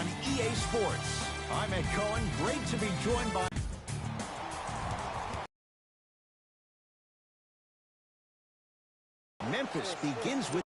on EA Sports. I'm Ed Cohen. Great to be joined by Memphis begins with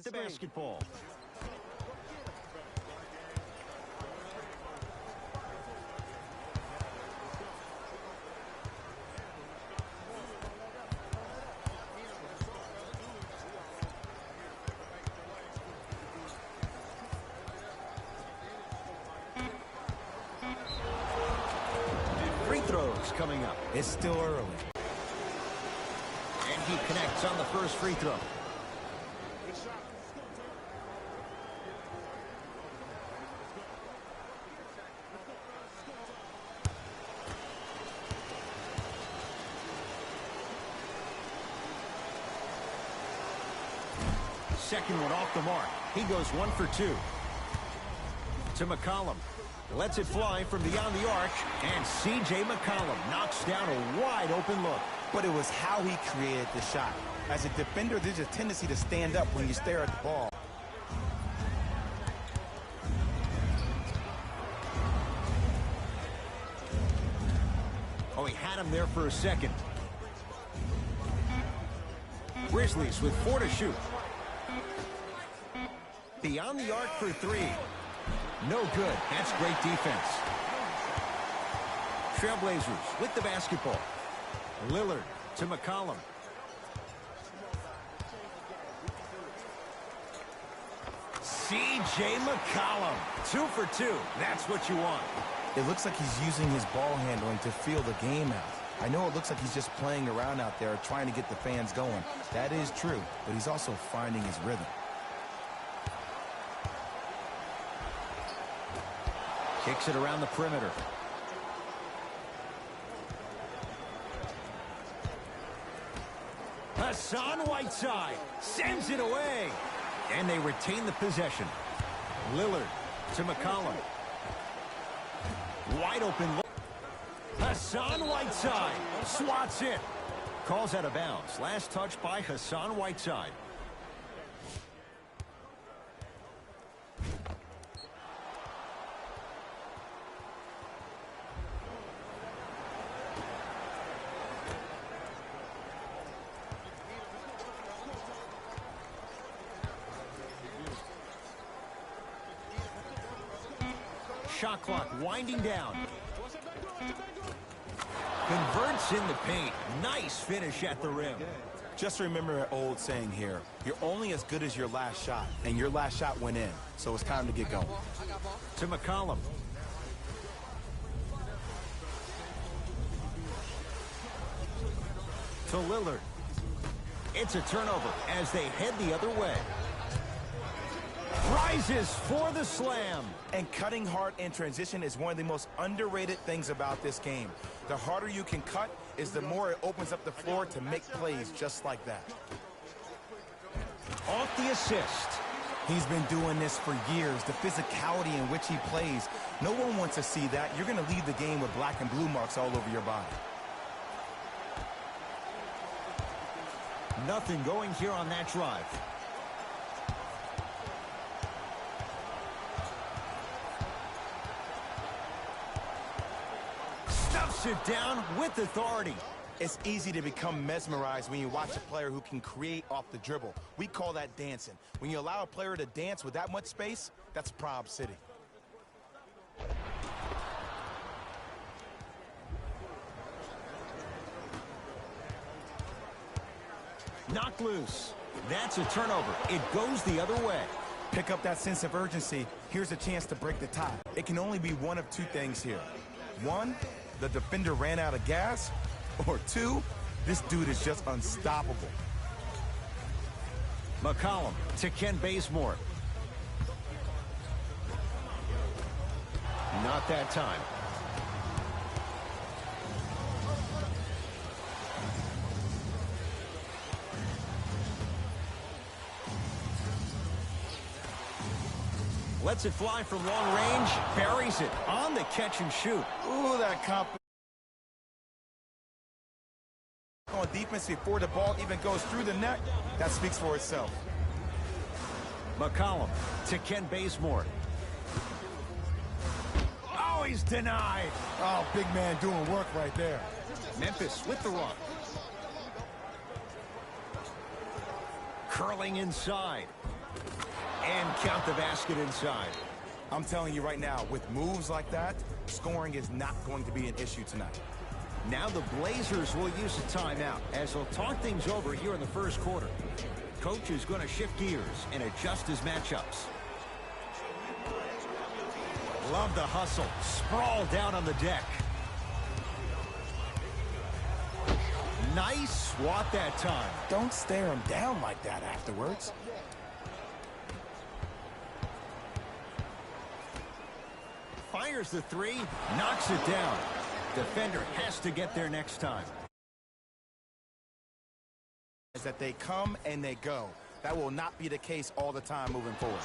the basketball. Free throws coming up. It's still early. And he connects on the first free throw. Second one off the mark. He goes 1 for 2. To McCollum. Lets it fly from beyond the arc. And C.J. McCollum knocks down a wide open look. But it was how he created the shot. As a defender, there's a tendency to stand up when you stare at the ball. Oh, he had him there for a second. Grizzlies with 4 to shoot. Beyond the arc for 3. No good. That's great defense. Trailblazers with the basketball. Lillard to McCollum. C.J. McCollum. 2 for 2. That's what you want. It looks like he's using his ball handling to feel the game out. I know it looks like he's just playing around out there trying to get the fans going. That is true, but he's also finding his rhythm. Kicks it around the perimeter. Hassan Whiteside sends it away. And they retain the possession. Lillard to McCollum. Wide open look. Hassan Whiteside swats it. Calls out of bounds. Last touch by Hassan Whiteside. Shot clock winding down. Converts in the paint. Nice finish at the rim. Just remember an old saying here. You're only as good as your last shot, and your last shot went in. So it's time to get going. To McCollum. To Lillard. It's a turnover as they head the other way. Rises for the slam. And cutting hard in transition is one of the most underrated things about this game. The harder you can cut is the more it opens up the floor to make plays just like that. Off the assist. He's been doing this for years. The physicality in which he plays. No one wants to see that. You're going to leave the game with black and blue marks all over your body. Nothing going here on that drive. Stuffs it down with authority. It's easy to become mesmerized when you watch a player who can create off the dribble. We call that dancing. When you allow a player to dance with that much space, that's Prob City. Knocked loose. That's a turnover. It goes the other way. Pick up that sense of urgency. Here's a chance to break the tie. It can only be one of two things here. One, the defender ran out of gas. Or two, this dude is just unstoppable. McCollum to Ken Bazemore. Not that time. Lets it fly from long range. Buries it on the catch and shoot. Ooh, that comp on defense before the ball even goes through the net. That speaks for itself. McCollum to Ken Bazemore. Oh, he's denied. Oh, big man doing work right there. Memphis with the run. Curling inside. And count the basket inside. I'm telling you right now, with moves like that, scoring is not going to be an issue tonight. Now the Blazers will use a timeout as they'll talk things over here in the first quarter. Coach is going to shift gears and adjust his matchups. Love the hustle. Sprawled down on the deck. Nice swat that time. Don't stare him down like that afterwards. Fires the three, knocks it down. Defender has to get there next time. Is that they come and they go. That will not be the case all the time moving forward.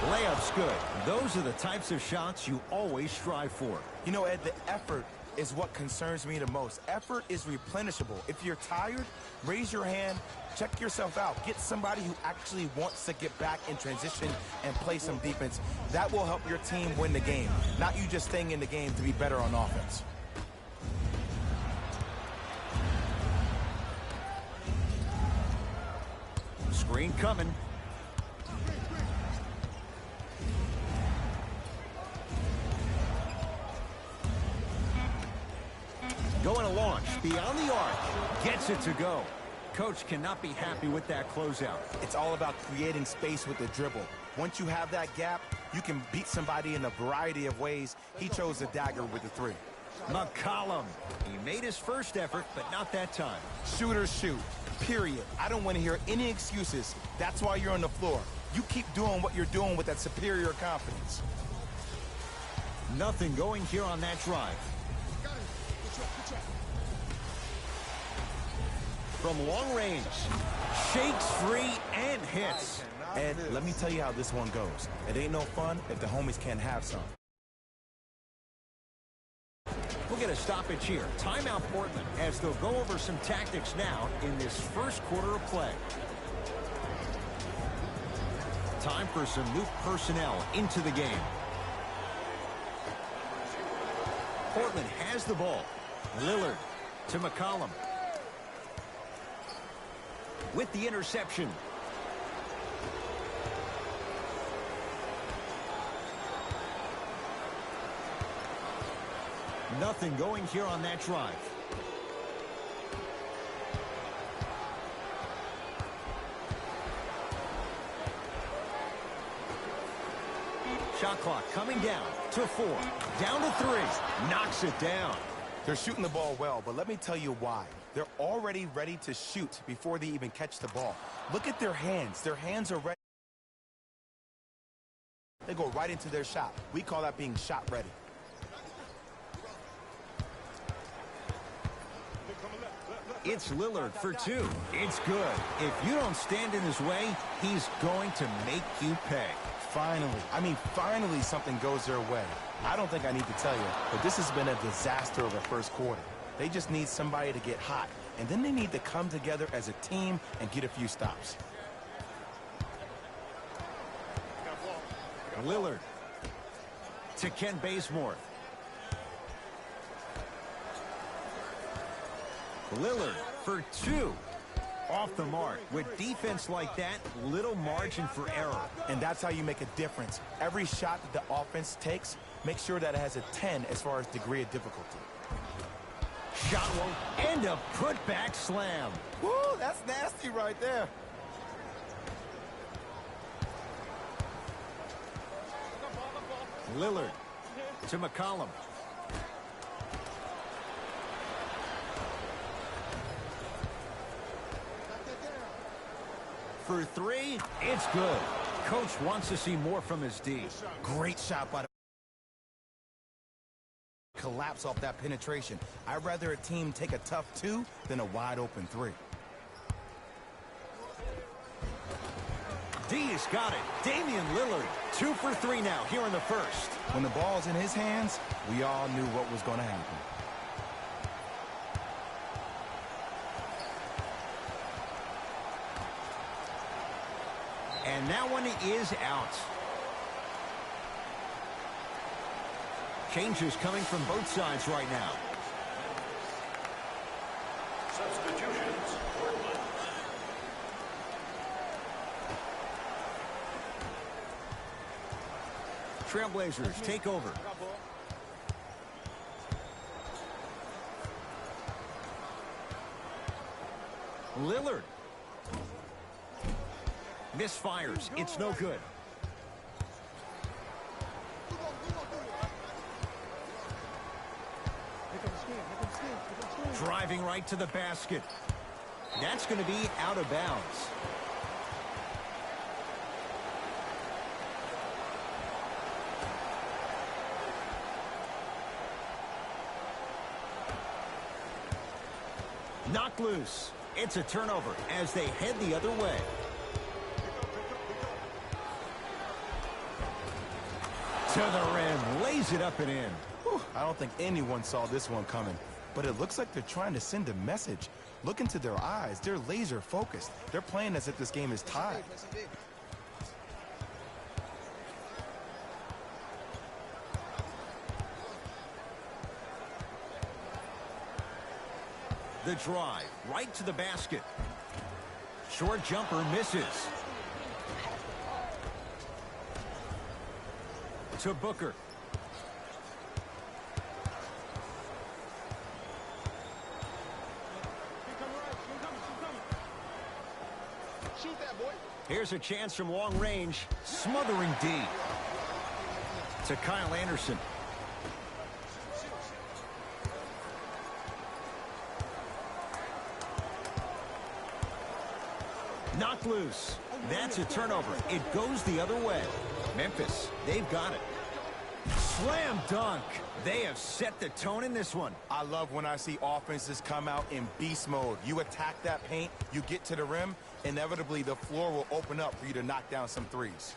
Layup's good. Those are the types of shots you always strive for. You know, Ed, the effort is what concerns me the most. Effort is replenishable. If you're tired, raise your hand, check yourself out. Get somebody who actually wants to get back in transition and play some defense. That will help your team win the game, not you just staying in the game to be better on offense. Screen coming. Going to launch beyond the arc. Gets it to go. Coach cannot be happy with that closeout. It's all about creating space with the dribble. Once you have that gap, you can beat somebody in a variety of ways. He chose the dagger with the three. McCollum. He made his first effort, but not that time. Shooters shoot, period. I don't want to hear any excuses. That's why you're on the floor. You keep doing what you're doing with that superior confidence. Nothing going here on that drive. From long range, shakes free and hits. Ed, let me tell you how this one goes. It ain't no fun if the homies can't have some. We'll get a stoppage here. Timeout Portland as they'll go over some tactics now in this first quarter of play. Time for some new personnel into the game. Portland has the ball. Lillard to McCollum. With the interception. Nothing going here on that drive. Shot clock coming down to 4. Down to 3. Knocks it down. They're shooting the ball well, but let me tell you why. They're already ready to shoot before they even catch the ball. Look at their hands. Their hands are ready. They go right into their shot. We call that being shot ready. It's Lillard for 2. It's good. If you don't stand in his way, he's going to make you pay. Finally something goes their way. I don't think I need to tell you, but this has been a disaster of a first quarter. They just need somebody to get hot, and then they need to come together as a team and get a few stops. Lillard to Ken Bazemore. Lillard for 2. Off the mark. With defense like that, little margin for error. And that's how you make a difference. Every shot that the offense takes, make sure that it has a 10 as far as degree of difficulty. Shot won't end a putback slam. Woo, that's nasty right there. Lillard to McCollum. for three. It's good. Coach wants to see more from his D. Great shot by the collapse off that penetration. I'd rather a team take a tough 2 than a wide open 3. D's got it. Damian Lillard, 2 for 3 now here in the first. When the ball's in his hands, we all knew what was going to happen. And that one is out. Changes coming from both sides right now. Substitutions. Trailblazers take over. Lillard. Misfires. It's no good. Driving right to the basket. That's going to be out of bounds. Knocked loose. It's a turnover as they head the other way. To the rim. Lays it up and in. Whew, I don't think anyone saw this one coming. But it looks like they're trying to send a message. Look into their eyes. They're laser focused. They're playing as if this game is tied. The drive, right to the basket. Short jumper misses. To Booker. Shoot that, boy. Here's a chance from long range. Smothering D. To Kyle Anderson. Knocked loose. That's a turnover. It goes the other way. Memphis, they've got it. Slam dunk. They have set the tone in this one. I love when I see offenses come out in beast mode. You attack that paint, you get to the rim, inevitably the floor will open up for you to knock down some threes.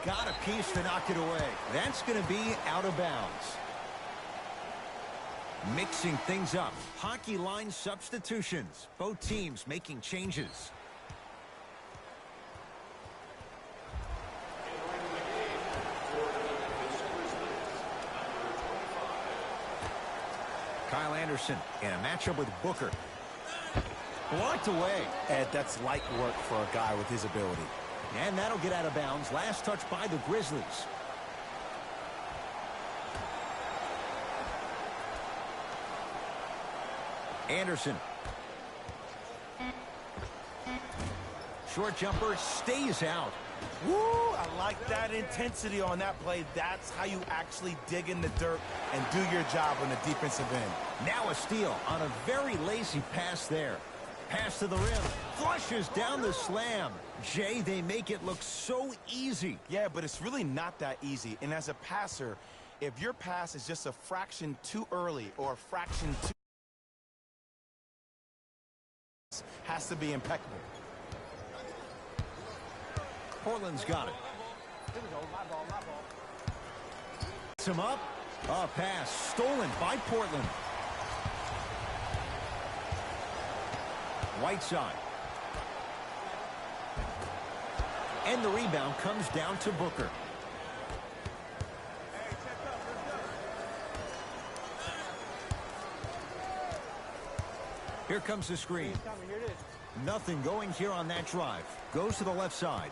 Got a piece to knock it away. That's going to be out of bounds. Mixing things up. Hockey line substitutions. Both teams making changes. Kyle Anderson in a matchup with Booker. Blocked away. Ed, that's light work for a guy with his ability. And that'll get out of bounds. Last touch by the Grizzlies. Anderson. Short jumper stays out. Woo! I like that intensity on that play. That's how you actually dig in the dirt and do your job on the defensive end. Now a steal on a very lazy pass there. Pass to the rim. Flushes down the slam. Jay, they make it look so easy. Yeah, but it's really not that easy. And as a passer, if your pass is just a fraction too early or a fraction too... has to be impeccable. Portland's got it. Here we go. My ball, my ball. Gets him up. A pass stolen by Portland. Whiteside. And the rebound comes down to Booker. Here comes the screen. Here it is. Nothing going here on that drive. Goes to the left side.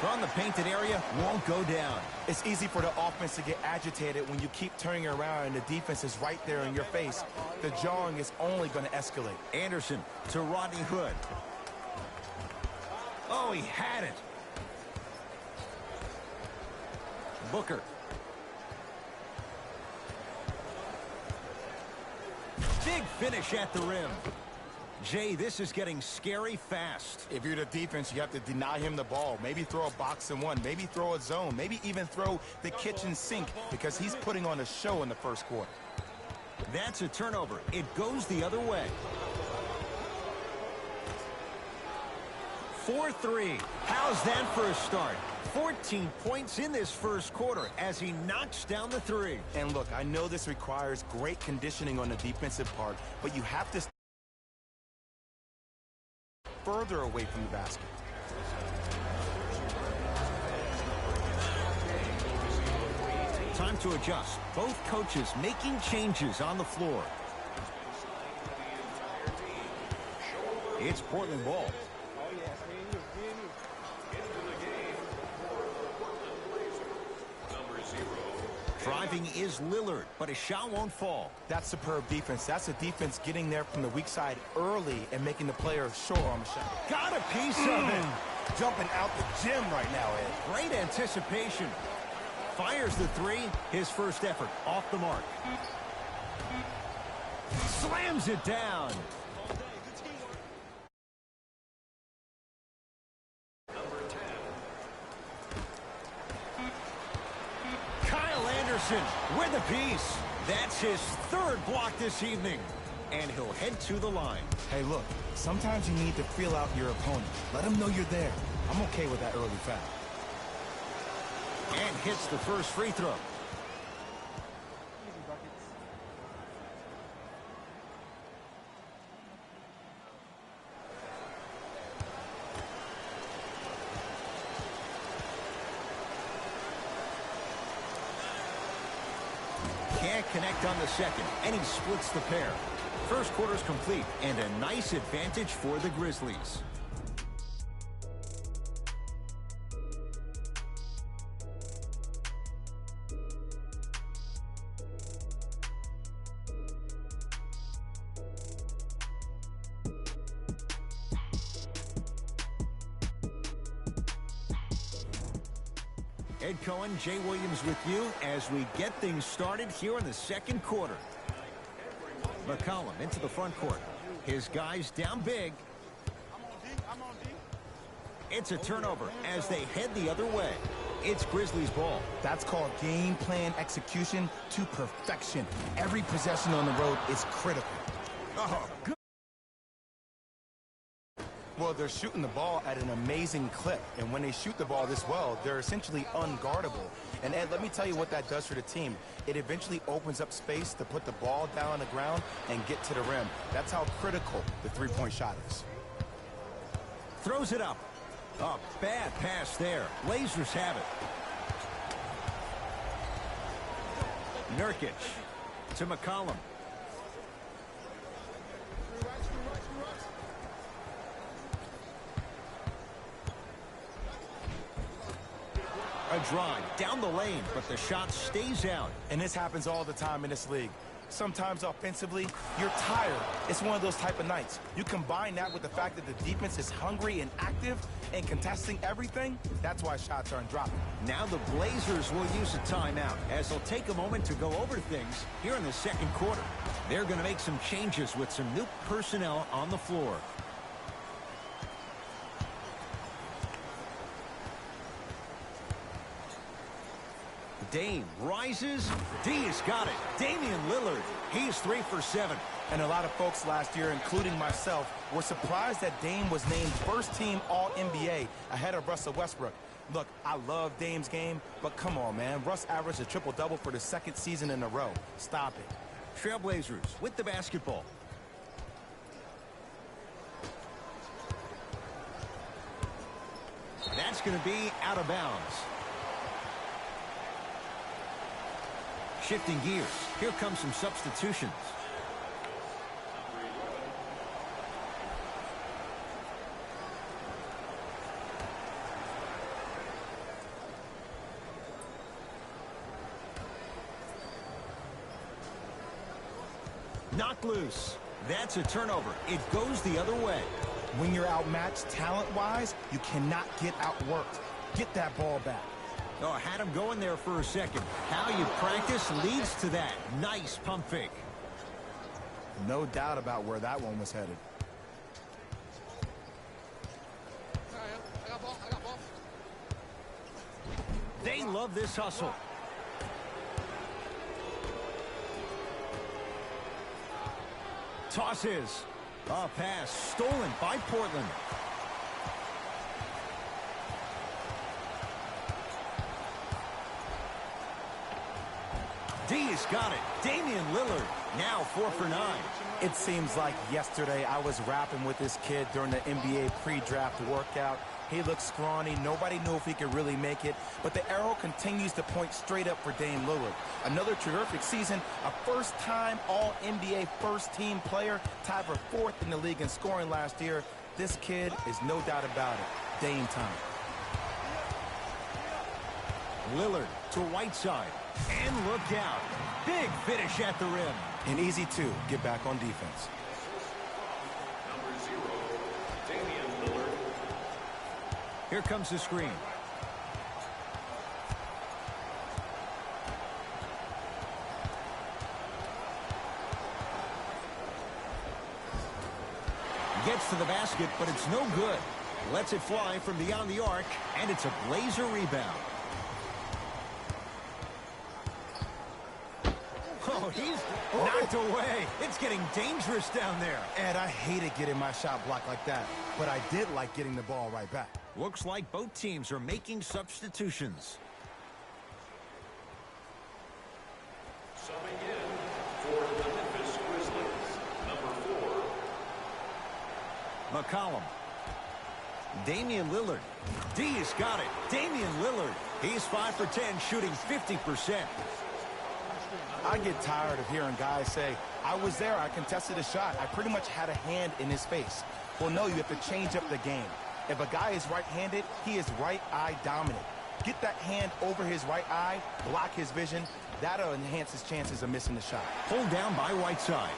From the painted area, won't go down. It's easy for the offense to get agitated when you keep turning around and the defense is right there in your face. The jarring is only going to escalate. Anderson to Rodney Hood. Oh, he had it. Booker. Big finish at the rim. Jay, this is getting scary fast. If you're the defense, you have to deny him the ball. Maybe throw a box and one. Maybe throw a zone. Maybe even throw the kitchen sink because he's putting on a show in the first quarter. That's a turnover. It goes the other way. 4-3. How's that for a start? 14 points in this first quarter as he knocks down the three. And look, I know this requires great conditioning on the defensive part, but you have to stay further away from the basket. Time to adjust. Both coaches making changes on the floor. It's Portland ball. Driving is Lillard, but his shot won't fall. That's superb defense. That's a defense getting there from the weak side early and making the player short on the shot. Got a piece of it. Jumping out the gym right now, Ed. Great anticipation. Fires the three. His first effort off the mark. Slams it down. With a piece. That's his third block this evening. And he'll head to the line. Hey, look, sometimes you need to feel out your opponent. Let him know you're there. I'm okay with that early foul. And hits the first free throw. Can't connect on the second, and he splits the pair. First quarter's complete, and a nice advantage for the Grizzlies. Ed Cohen, Jay Williams with you as we get things started here in the second quarter. McCollum into the front court. His guys down big. It's a turnover as they head the other way. It's Grizzlies ball. That's called game plan execution to perfection. Every possession on the road is critical. Oh, good. Well, they're shooting the ball at an amazing clip, and when they shoot the ball this well, they're essentially unguardable. And Ed, let me tell you what that does for the team. It eventually opens up space to put the ball down on the ground and get to the rim. That's how critical the three-point shot is. Throws it up. A bad pass there. Blazers have it. Nurkic to McCollum. A drive down the lane, but the shot stays out. And this happens all the time in this league. Sometimes offensively, you're tired. It's one of those type of nights. You combine that with the fact that the defense is hungry and active and contesting everything, that's why shots aren't dropping. Now the Blazers will use a timeout as they'll take a moment to go over things here in the second quarter. They're going to make some changes with some new personnel on the floor. Dame rises. D's got it. Damian Lillard. He's 3 for 7. And a lot of folks last year, including myself, were surprised that Dame was named first-team All-NBA ahead of Russell Westbrook. Look, I love Dame's game, but come on, man. Russ averaged a triple-double for the second season in a row. Stop it. Trailblazers with the basketball. That's going to be out of bounds. Shifting gears. Here comes some substitutions. Knocked loose. That's a turnover. It goes the other way. When you're outmatched talent-wise, you cannot get outworked. Get that ball back. Oh, had him going there for a second. How you practice leads to that. Nice pump fake. No doubt about where that one was headed. They love this hustle. Tosses. A pass stolen by Portland. D has got it. Damian Lillard now 4 for 9. It seems like yesterday I was rapping with this kid during the NBA pre-draft workout. He looked scrawny. Nobody knew if he could really make it. But the arrow continues to point straight up for Dame Lillard. Another terrific season. A first-time All-NBA first-team player. Tied for 4th in the league in scoring last year. This kid is no doubt about it. Dame time. Lillard to Whiteside. And look out. Big finish at the rim. An easy 2. Get back on defense. Number 0, Damian Lillard. Here comes the screen. Gets to the basket, but it's no good. Lets it fly from beyond the arc, and it's a Blazer rebound. Oh, he's knocked away. It's getting dangerous down there. Ed, I hated getting my shot blocked like that, but I did like getting the ball right back. Looks like both teams are making substitutions. Subbing in for the Memphis Grizzlies, number 4. McCollum. Damian Lillard. D's got it. Damian Lillard. He's 5 for 10, shooting 50%. I get tired of hearing guys say, I was there, I contested a shot, I pretty much had a hand in his face. Well, no, you have to change up the game. If a guy is right-handed, he is right eye dominant. Get that hand over his right eye, block his vision. That'll enhance his chances of missing the shot. Pulled down by Whiteside.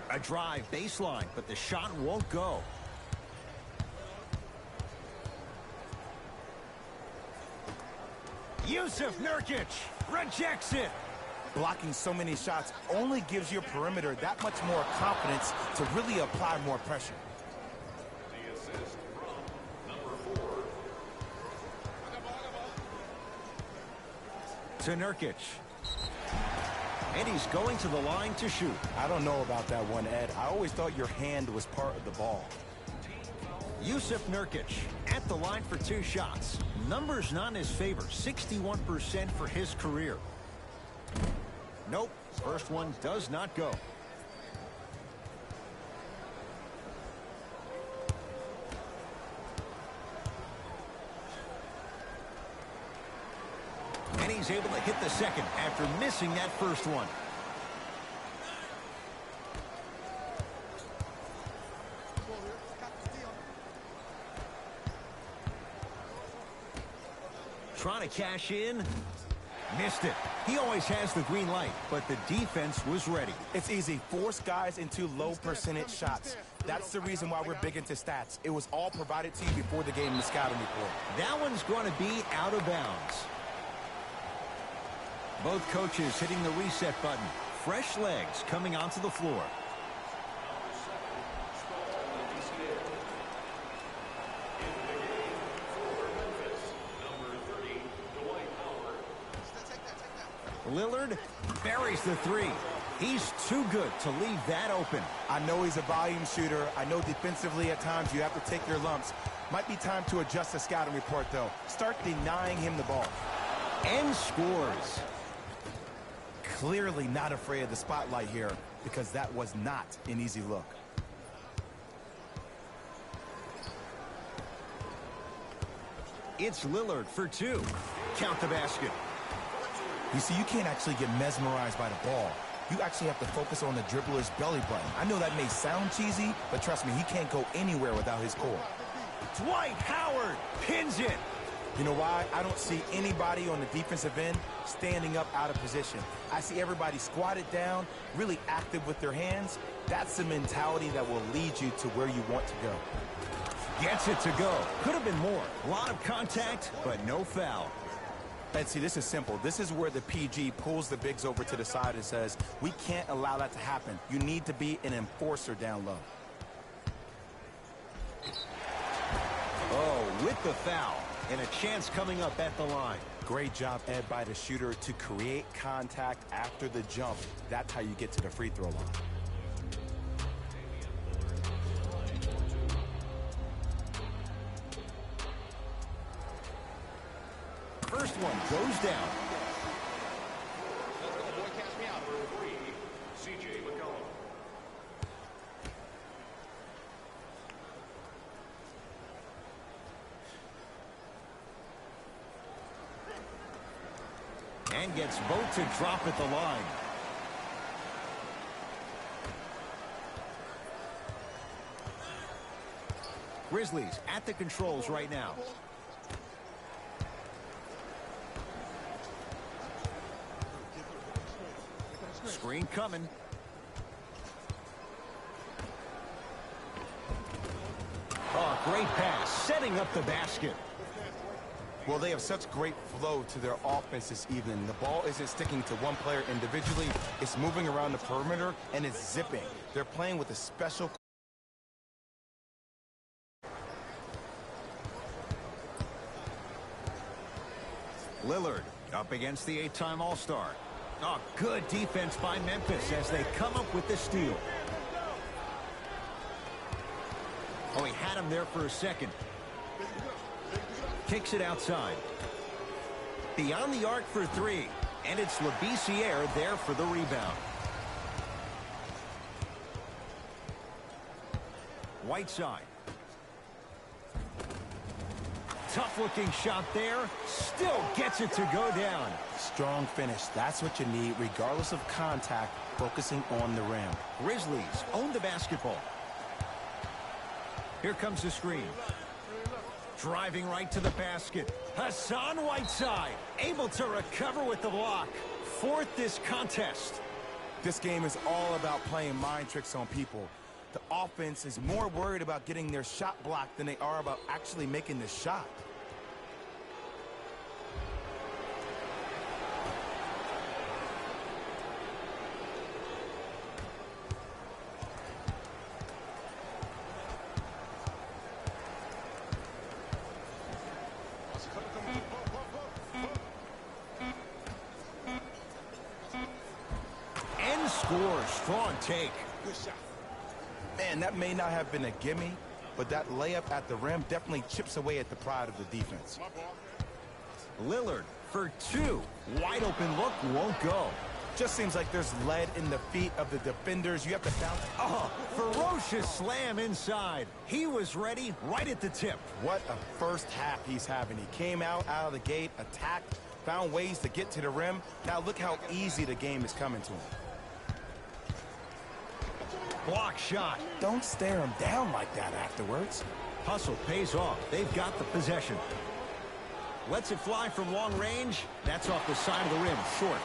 A drive baseline, but the shot won't go. Yusuf Nurkic rejects it. Blocking so many shots only gives your perimeter that much more confidence to really apply more pressure. The assist from number 4. To Nurkic. And he's going to the line to shoot. I don't know about that one, Ed. I always thought your hand was part of the ball. Yusuf Nurkic at the line for 2 shots. Numbers not in his favor. 61% for his career. Nope. First one does not go. And he's able to hit the second after missing that first one. Trying to cash in. Missed it. He always has the green light, but the defense was ready. It's easy. Force guys into low percentage shots. That's the reason why we're big into stats. It was all provided to you before the game in the scouting report. That one's going to be out of bounds. Both coaches hitting the reset button. Fresh legs coming onto the floor. Lillard buries the 3. He's too good to leave that open. I know he's a volume shooter. I know defensively at times you have to take your lumps. Might be time to adjust the scouting report, though. Start denying him the ball. And scores. Clearly not afraid of the spotlight here because that was not an easy look. It's Lillard for 2. Count the basket. You see, you can't actually get mesmerized by the ball. You actually have to focus on the dribbler's belly button. I know that may sound cheesy, but trust me, he can't go anywhere without his core. Dwight Howard pins it. You know why? I don't see anybody on the defensive end standing up out of position. I see everybody squatted down, really active with their hands. That's the mentality that will lead you to where you want to go. Gets it to go. Could have been more. A lot of contact, but no foul. And see, this is simple. This is where the PG pulls the bigs over to the side and says, we can't allow that to happen. You need to be an enforcer down low. Oh, with the foul. And a chance coming up at the line. Great job, Ed, by the shooter to create contact after the jump. That's how you get to the free throw line. First one goes down. Number 3, C.J. McCollum. And gets both to drop at the line. Grizzlies at the controls right now. Screen coming. Oh, great pass, setting up the basket. Well, they have such great flow to their offense this evening. The ball isn't sticking to one player individually. It's moving around the perimeter, and it's zipping. They're playing with a special... Lillard up against the 8-time All-Star. Oh, good defense by Memphis as they come up with the steal. Oh, he had him there for a second. Kicks it outside. Beyond the arc for three. And it's Labissiere there for the rebound. Whiteside. Tough-looking shot there. Still gets it to go down. Strong finish. That's what you need, regardless of contact, focusing on the rim. Grizzlies own the basketball. Here comes the screen. Driving right to the basket. Hassan Whiteside able to recover with the block. Fourth this contest. This game is all about playing mind tricks on people. The offense is more worried about getting their shot blocked than they are about actually making the shot. End score, strong take. Good shot. Man, that may not have been a gimme, but that layup at the rim definitely chips away at the pride of the defense. Lillard for two. Wide open look won't go. Just seems like there's lead in the feet of the defenders. You have to bounce. Oh, ferocious slam inside. He was ready right at the tip. What a first half he's having. He came out of the gate, attacked, found ways to get to the rim. Now look how easy the game is coming to him. Block shot. Don't stare him down like that afterwards. Hustle pays off. They've got the possession. Lets it fly from long range. That's off the side of the rim, short.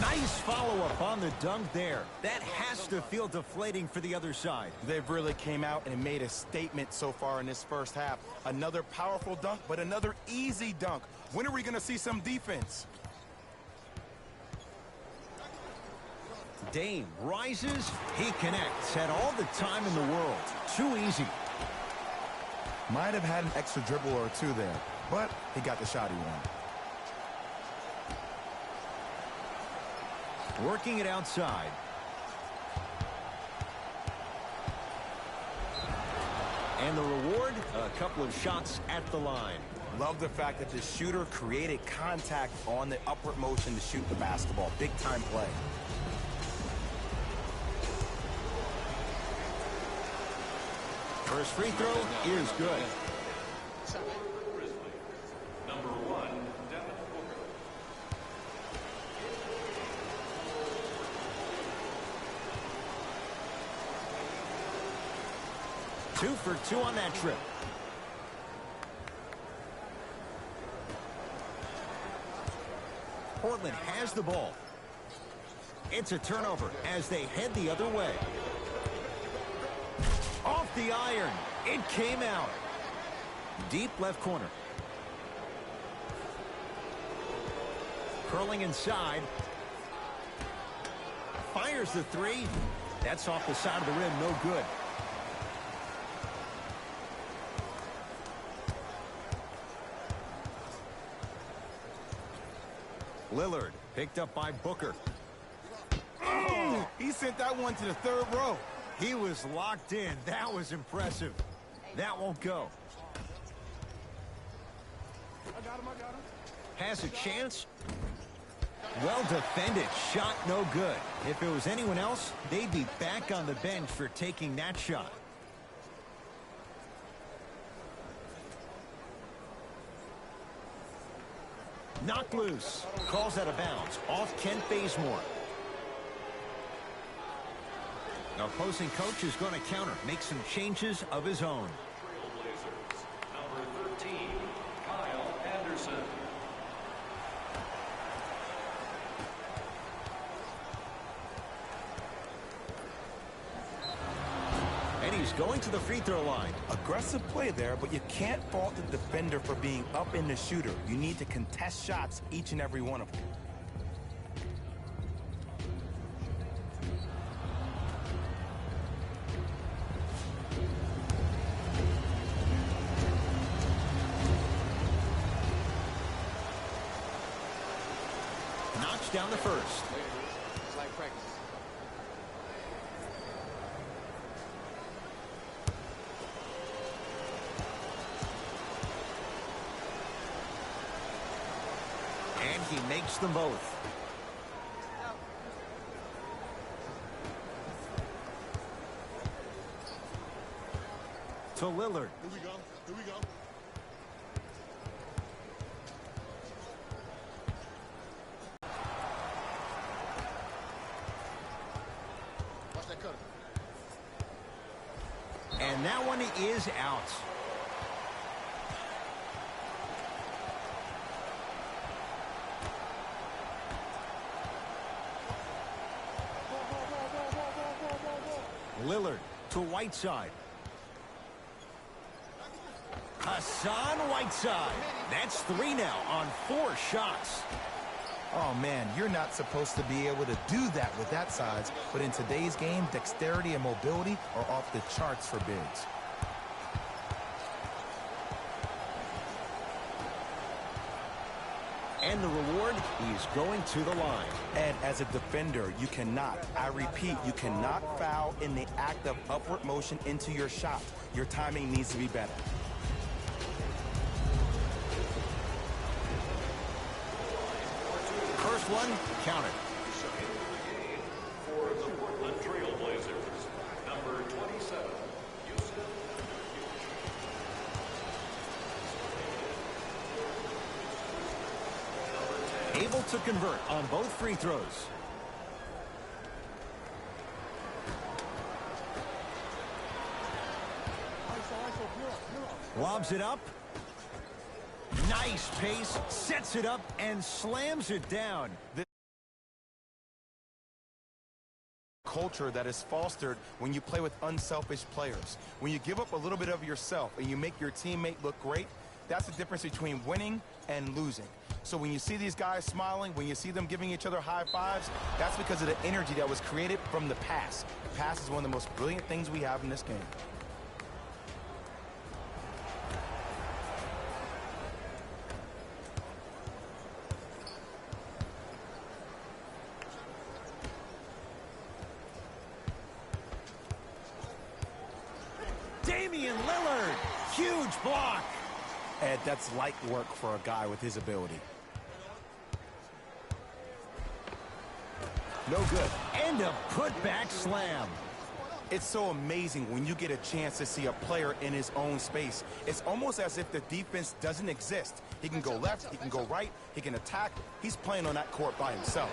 Nice follow-up on the dunk there. That has to feel deflating for the other side. They've really came out and made a statement so far in this first half. Another powerful dunk, but another easy dunk. When are we going to see some defense? Dame rises. He connects. Had all the time in the world. Too easy. Might have had an extra dribble or two there, but he got the shot he wanted. Working it outside. And the reward, a couple of shots at the line. Love the fact that the shooter created contact on the upward motion to shoot the basketball. Big time play. First free throw is good. Number 1, Devin Booker. 2 for 2 on that trip. Portland has the ball. It's a turnover as they head the other way. Off the iron. It came out. Deep left corner. Curling inside. Fires the three. That's off the side of the rim. No good. Lillard picked up by Booker. Oh, he sent that one to the third row. He was locked in. That was impressive. That won't go. I got him. Has a chance. Well defended. Shot no good. If it was anyone else, they'd be back on the bench for taking that shot. Knocked loose. Calls out of bounds. Off Kent Bazemore. The opposing coach is going to counter. Make some changes of his own. Trailblazers, number 13, Kyle Anderson. And he's going to the free throw line. Aggressive play there, but you can't fault the defender for being up in the shooter. You need to contest shots, each and every one of them. Knocks down the first. It's like practice. And he makes them both. To Lillard. Here we go. Watch that cutter. And that one is out. Lillard to Whiteside. Hassan Whiteside. That's 3 now on 4 shots. Oh, man, you're not supposed to be able to do that with that size, but in today's game, dexterity and mobility are off the charts for bigs. And the reward, he's going to the line. And as a defender, you cannot, I repeat, you cannot foul in the act of upward motion into your shot. Your timing needs to be better. First one, counted. For the Portland Trailblazers, number 27, Yusuf. Able to convert on both free throws. Lobs it up. Nice pace, sets it up, and slams it down. Culture that is fostered when you play with unselfish players. When you give up a little bit of yourself and you make your teammate look great, that's the difference between winning and losing. So when you see these guys smiling, when you see them giving each other high fives, that's because of the energy that was created from the pass. The pass is one of the most brilliant things we have in this game. Damian Lillard, huge block. And that's light work for a guy with his ability. No good. And a putback slam. It's so amazing when you get a chance to see a player in his own space. It's almost as if the defense doesn't exist. He can go left, he can go right, he can attack. He's playing on that court by himself.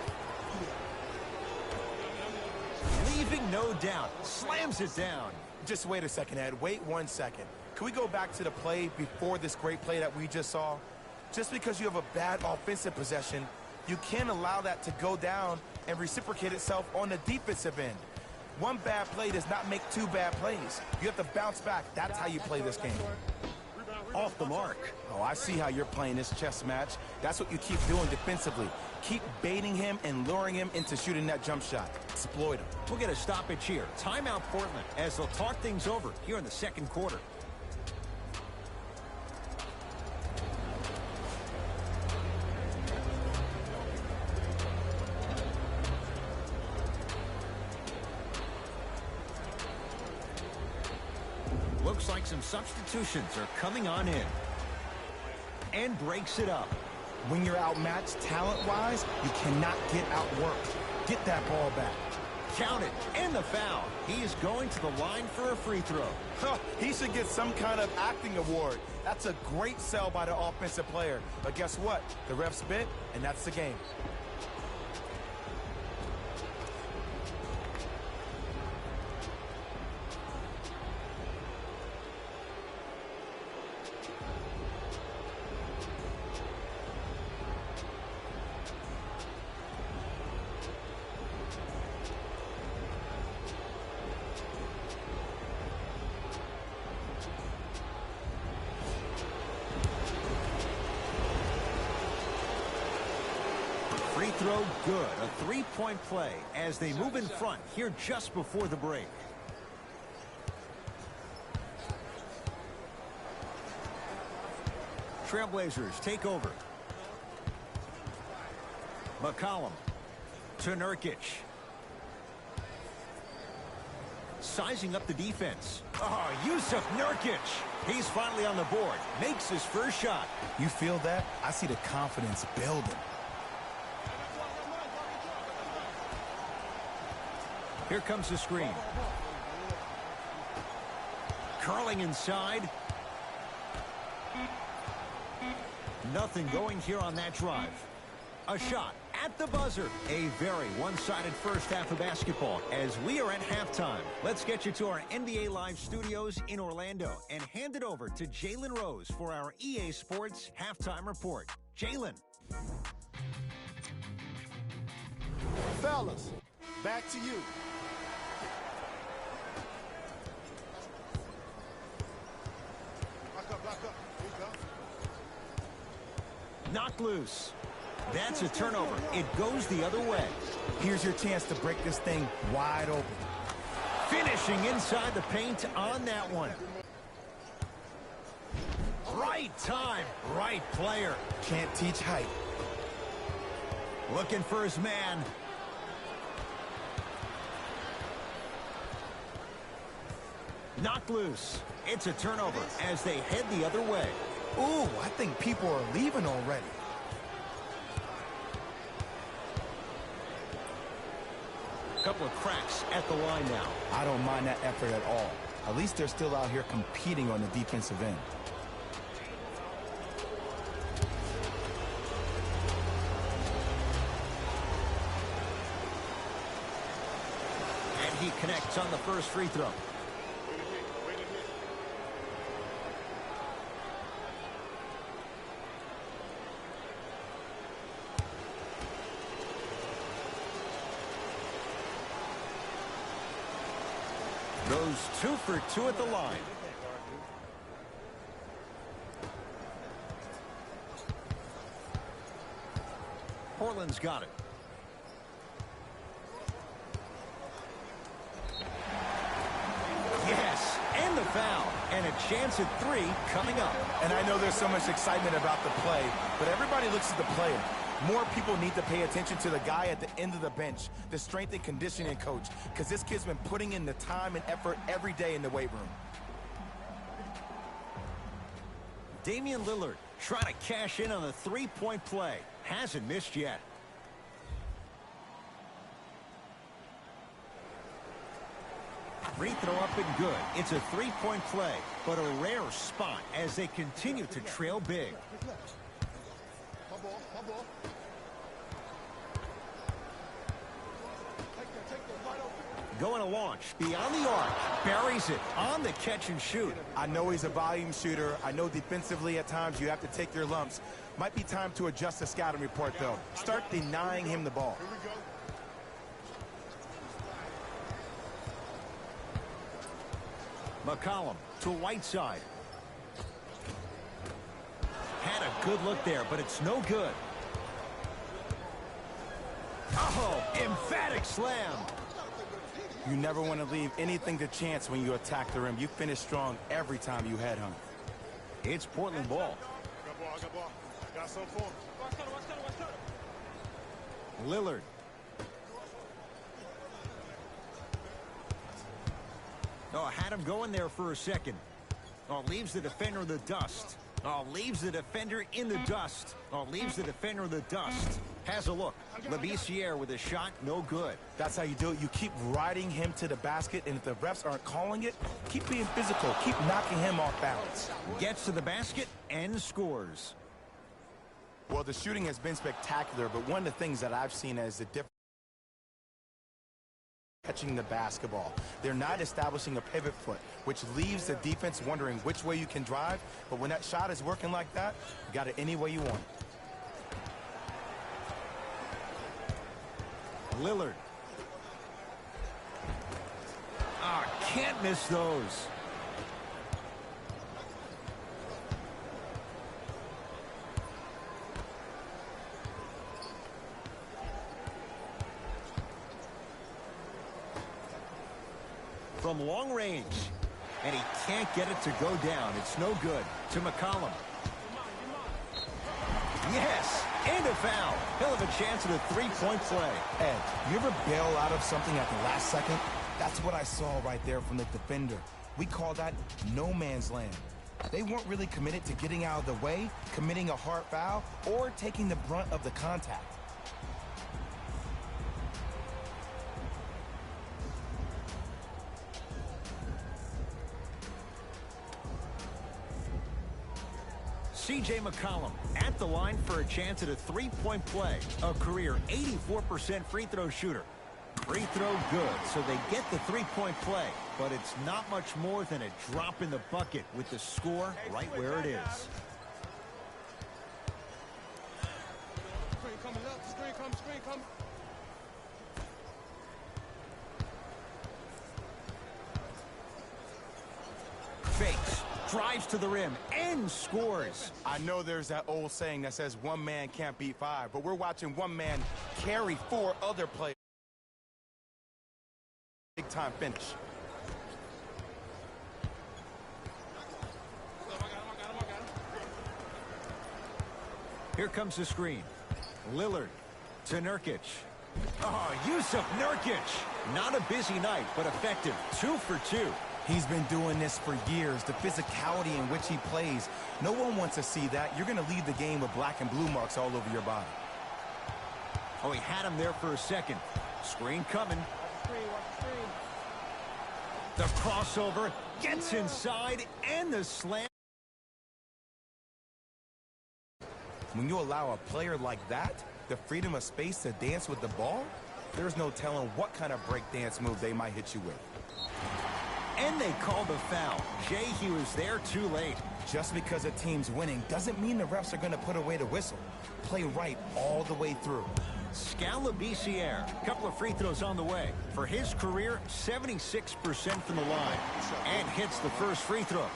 Leaving no doubt. Slams it down. Just wait a second, Ed. Wait 1 second. Can we go back to the play before this great play that we just saw? Just because you have a bad offensive possession You can't allow that to go down and reciprocate itself on the defensive end. One bad play does not make two bad plays. You have to bounce back. That's how you play this game. Off the mark. Oh, I see how you're playing this chess match. That's what you keep doing defensively. Keep baiting him and luring him into shooting that jump shot. Exploit him. We'll get a stoppage here. Timeout Portland as they'll talk things over here in the second quarter. Looks like some substitutions are coming on in. And breaks it up. When you're outmatched talent-wise, you cannot get outworked. Get that ball back. Count it, and the foul. He is going to the line for a free throw. Huh, he should get some kind of acting award. That's a great sell by the offensive player. But guess what? The ref spit, and that's the game. Free throw good. A three-point play as they move in front here just before the break. Trailblazers take over. McCollum to Nurkic. Sizing up the defense. Oh, Yusuf Nurkic. He's finally on the board. Makes his first shot. You feel that? I see the confidence building. Here comes the screen. Curling inside. Nothing going here on that drive. A shot at the buzzer. A very one-sided first half of basketball as we are at halftime. Let's get you to our NBA Live studios in Orlando and hand it over to Jalen Rose for our EA Sports halftime report. Jalen. Fellas, back to you. Back up. Here you go. Knocked loose. That's a turnover. It goes the other way. Here's your chance to break this thing wide open. Finishing inside the paint on that one. Right time, right player. Can't teach height. Looking for his man. Knocked loose. It's a turnover as they head the other way. Ooh, I think people are leaving already. Couple of cracks at the line now. I don't mind that effort at all. At least they're still out here competing on the defensive end. And he connects on the first free throw. Goes 2 for 2 at the line. Portland's got it. Yes, and the foul. And a chance at 3 coming up. And I know there's so much excitement about the play, but everybody looks at the player. More people need to pay attention to the guy at the end of the bench, the strength and conditioning coach, because this kid's been putting in the time and effort every day in the weight room. Damian Lillard trying to cash in on the three-point play. Hasn't missed yet. Free throw up and good. It's a three-point play, but a rare spot as they continue to trail big. My ball. Take that right open. going to launch. Beyond the arc. Buries it on the catch and shoot. I know he's a volume shooter. I know defensively at times you have to take your lumps. Might be time to adjust the scouting report, though. Start denying him the ball. Here we go. McCollum to Whiteside. Had a good look there, but it's no good. Oh, emphatic slam. You never want to leave anything to chance when you attack the rim. You finish strong every time you headhunt. It's Portland ball. I got ball. Got some for him. Lillard. Oh, had him going there for a second. Oh, leaves the defender in the dust. Oh, leaves the defender in the dust. Oh, leaves the defender in the dust. Has a look. Labissiere with a shot, no good. That's how you do it. You keep riding him to the basket, and if the refs aren't calling it, keep being physical. Keep knocking him off balance. Gets to the basket and scores. Well, the shooting has been spectacular, but one of the things that I've seen as the difference catching the basketball. They're not establishing a pivot foot, which leaves the defense wondering which way you can drive. But when that shot is working like that, you got it any way you want. Lillard. Ah, can't miss those. From long range, and he can't get it to go down. It's no good. To McCollum. Yes, and a foul. He'll have a chance at a three-point play. Ed, you ever bail out of something at the last second? That's what I saw right there from the defender. We call that no man's land. They weren't really committed to getting out of the way, committing a hard foul, or taking the brunt of the contact. C.J. McCollum at the line for a chance at a three-point play. A career 84% free throw shooter. Free throw good, so they get the three-point play. But it's not much more than a drop in the bucket with the score right where it is. Screen coming up. Screen coming. Fakes. Drives to the rim and scores. I know there's that old saying that says one man can't beat five, but we're watching one man carry four other players. Big time finish. Here comes the screen. Lillard to Nurkic. Oh, Yusuf Nurkic. Not a busy night, but effective. 2 for 2. He's been doing this for years. The physicality in which he plays. No one wants to see that. You're going to leave the game with black and blue marks all over your body. Oh, he had him there for a second. Screen coming. The crossover gets inside and the slam. When you allow a player like that the freedom of space to dance with the ball, there's no telling what kind of break dance move they might hit you with. And they call the foul. Jay, he was there too late. Just because a team's winning doesn't mean the refs are going to put away the whistle. Play right all the way through. Labissiere, a couple of free throws on the way. For his career, 76% from the line. And hits the first free throw.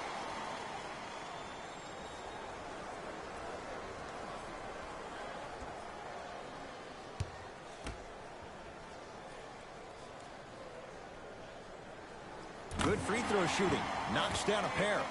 Good free throw shooting. Knocks down a pair.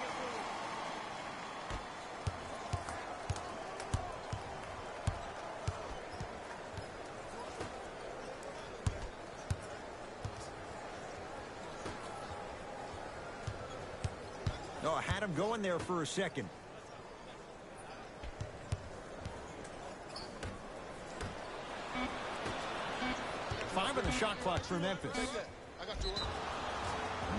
Oh, had him going there for a second. Five on the shot clock for Memphis. I got you.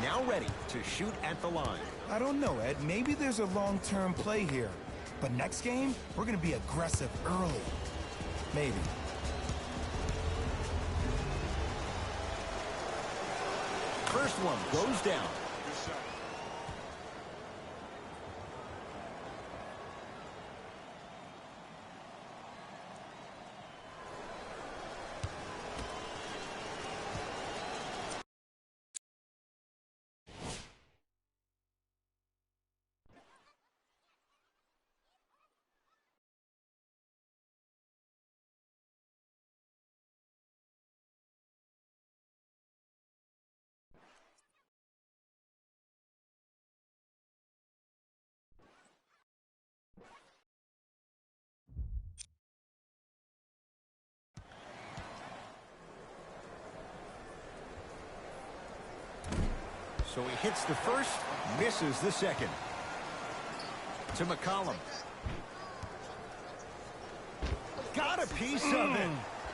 Now ready to shoot at the line. I don't know, Ed. Maybe there's a long-term play here. But next game, we're going to be aggressive early. Maybe. first one goes down. Good shot. So he hits the first, misses the second. To McCollum. Got a piece of it.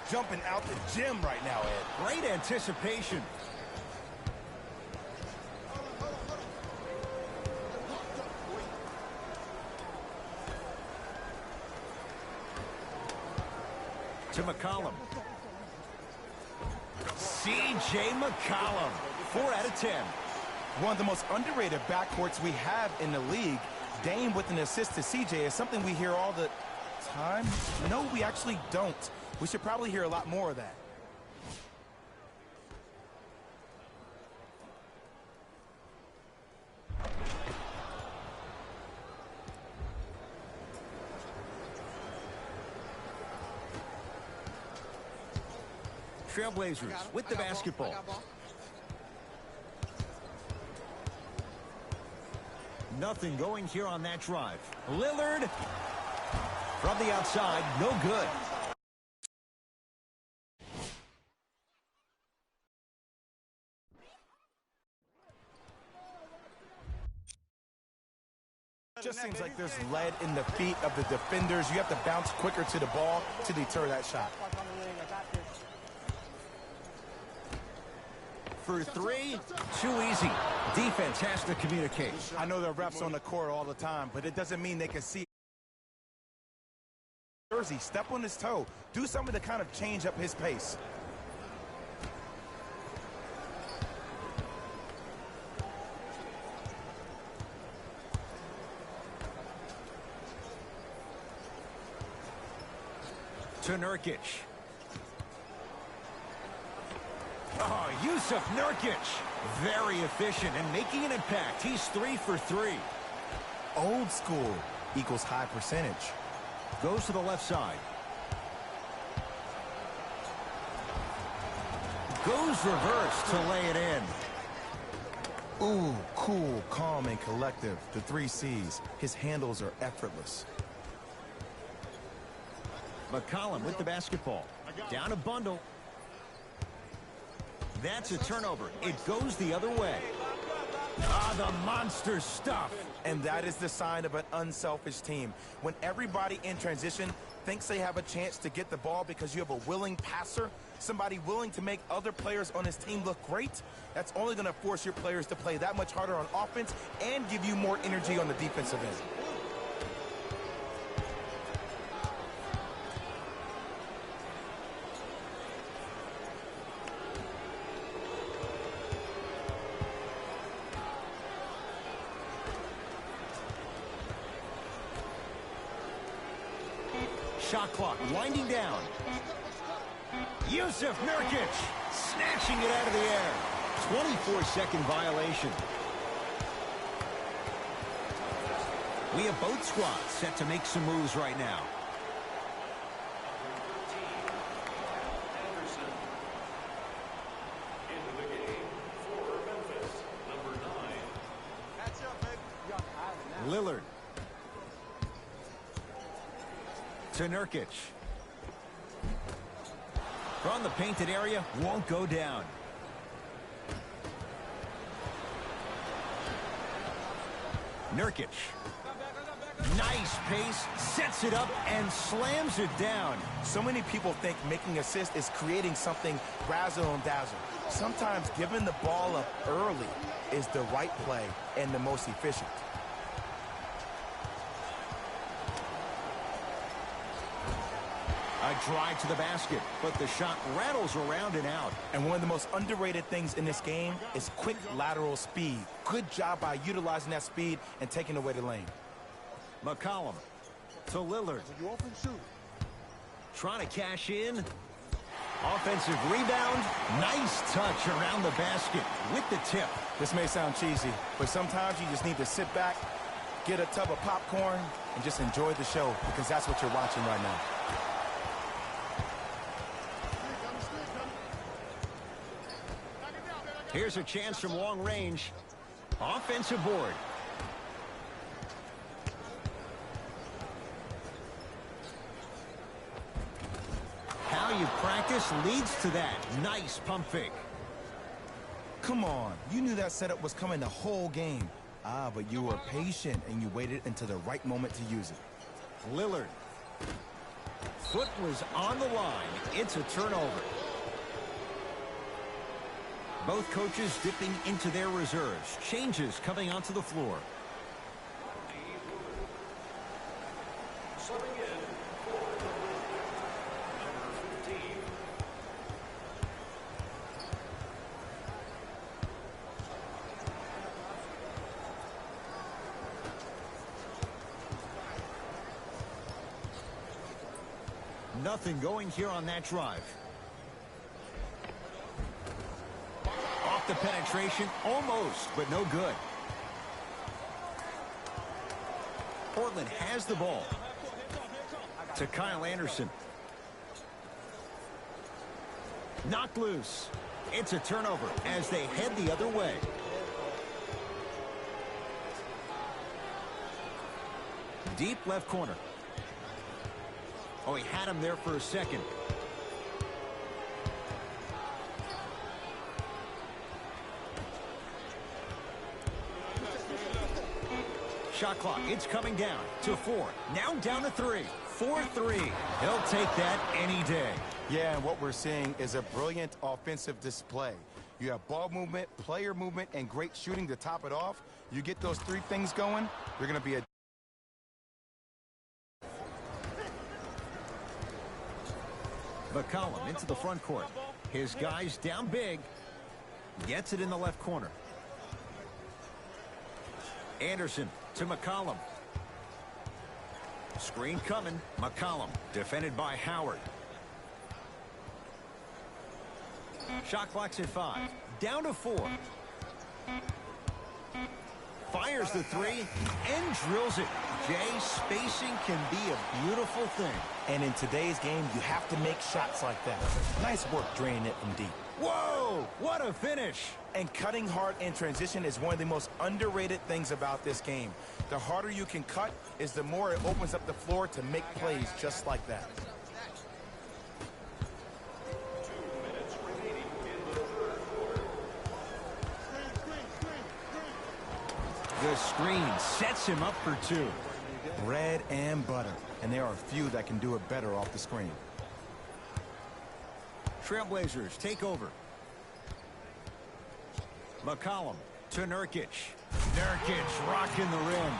Jumping out the gym right now, Ed. Great anticipation. To McCollum. C.J. McCollum, 4 out of 10. One of the most underrated backcourts we have in the league. Dame with an assist to CJ is something we hear all the time. No, we actually don't. We should probably hear a lot more of that. Trailblazers with the basketball. Nothing going here on that drive. Lillard from the outside, no good. Just seems like there's lead in the feet of the defenders. You have to bounce quicker to the ball to deter that shot. For three, too easy. Defense has to communicate. I know there are refs on the court all the time, but it doesn't mean they can see. Jersey, step on his toe. Do something to kind of change up his pace. To Nurkic. Oh, Yusuf Nurkic. Very efficient and making an impact. He's 3 for 3. Old school equals high percentage. Goes to the left side. Goes reverse to lay it in. Ooh, cool, calm, and collective. The 3 C's. His handles are effortless. McCollum with the basketball. Down a bundle. That's a turnover. It goes the other way. Ah, the monster stuff. And that is the sign of an unselfish team. When everybody in transition thinks they have a chance to get the ball because you have a willing passer, somebody willing to make other players on his team look great, that's only going to force your players to play that much harder on offense and give you more energy on the defensive end. Shot clock winding down. Yusuf Nurkic snatching it out of the air. 24-second violation. We have both squads set to make some moves right now. Into the game for Memphis, number 9. Lillard. To Nurkic. From the painted area, won't go down. Nurkic. Nice pace, sets it up, and slams it down. So many people think making assists is creating something razzle and dazzle. Sometimes giving the ball up early is the right play and the most efficient. A drive to the basket, but the shot rattles around and out. And one of the most underrated things in this game is quick lateral speed. Good job by utilizing that speed and taking away the lane. McCollum to Lillard. You open, shoot. Trying to cash in. Offensive rebound. Nice touch around the basket with the tip. This may sound cheesy, but sometimes you just need to sit back, get a tub of popcorn, and just enjoy the show, because that's what you're watching right now. Here's a chance from long range. Offensive board. How you practice leads to that. Nice pump fake. Come on, you knew that setup was coming the whole game. But you were patient and you waited until the right moment to use it. Lillard. Foot was on the line. It's a turnover. Both coaches dipping into their reserves. Changes coming onto the floor. Subbing in for number 15. Nothing going here on that drive. Off the penetration, almost, but no good. Portland has the ball. To Kyle Anderson. Knocked loose. It's a turnover as they head the other way. Deep left corner. Oh, he had him there for a second. Shot clock, it's coming down to 4. Now down to 3. 4-3. He'll take that any day. Yeah, and what we're seeing is a brilliant offensive display. You have ball movement, player movement, and great shooting to top it off. You get those 3 things going, you're going to be a... McCollum into the front court. His guys down big. Gets it in the left corner. Anderson to McCollum. Screen coming. McCollum defended by Howard. Shot clock's at 5. Down to 4. Fires the 3 and drills it. Jay, spacing can be a beautiful thing. And in today's game, you have to make shots like that. Nice work draining it from deep. Whoa, what a finish. And cutting hard in transition is one of the most underrated things about this game. The harder you can cut is the more it opens up the floor to make plays just like that. 2 minutes remaining in the third quarter. The screen sets him up for 2. Bread and butter. And there are few that can do it better off the screen. Trailblazers take over. McCollum to Nurkic. Nurkic rocking the rim.